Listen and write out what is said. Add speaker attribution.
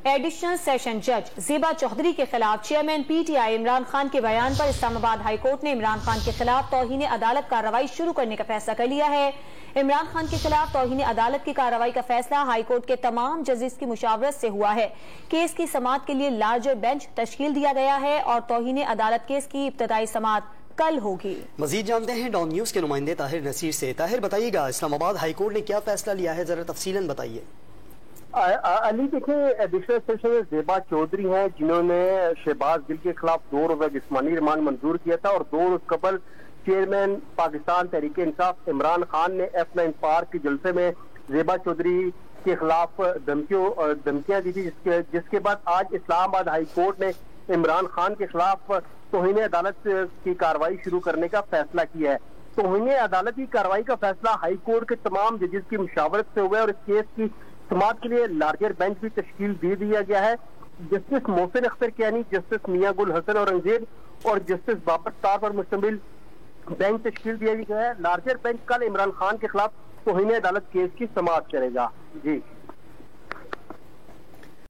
Speaker 1: Additional session جج زیبا چودھری کے خلاف chairman P T I Imran Khan کے بیان پر اسلام آباد ہائی کورٹ نے عمران خان کے خلاف توہین عدالت کارروائی شروع کرنے کا فیصلہ کر لیا ہے۔ عمران خان کے خلاف توہین عدالت کی کارروائی کا فیصلہ ہائی کورٹ کے تمام ججز کی مشاورت سے ہوا ہے۔ کیس کی سماعت کے لیے لارجر بینچ تشکیل دیا گیا ہے اور توہین عدالت کیس کی ابتدائی سماعت کل ہوگی۔
Speaker 2: مزید جانتے ہیں ڈان نیوز کے نمائندے طاہر نصیر سے۔ طاہر بتائیے گا اسلام آباد ہائی کورٹ نے کیا فیصلہ لیا ہے، ذرا تفصیلاً بتائیے۔
Speaker 3: علی دیکھیں، ایڈیشنل سیشن میں زیبا چودھری ہیں جنہوں نے شہباز گل کے خلاف 2 روزہ جسمانی ریمانڈ منظور کیا تھا، اور 2 روز قبل چیئرمین پاکستان تحریک انصاف عمران خان نے F9 پارک کے جلسے میں زیبا چودھری کے خلاف دھمکیاں دی تھی، جس کے بعد آج اسلام آباد ہائی کورٹ نے عمران خان کے خلاف توہین عدالت کی کارروائی شروع کرنے کا فیصلہ کیا ہے۔ توہین عدالت کی کارروائی کا فیصلہ ہائی کورٹ کے تمام ججز کی مشاورت سے ہوا ہے، اور اس کیس کی سماعت کے لیے لارجر بینچ بھی تشکیل دے دیا گیا ہے۔ جسٹس محسن اختر کیانی، جسٹس میاں گل حسن اورنگزیب اور جسٹس بابر طاہر پر مشتمل بینچ تشکیل دیا گیا ہے۔ لارجر بینچ کل عمران خان کے خلاف توہین عدالت کیس کی سماعت کرے گا۔ جی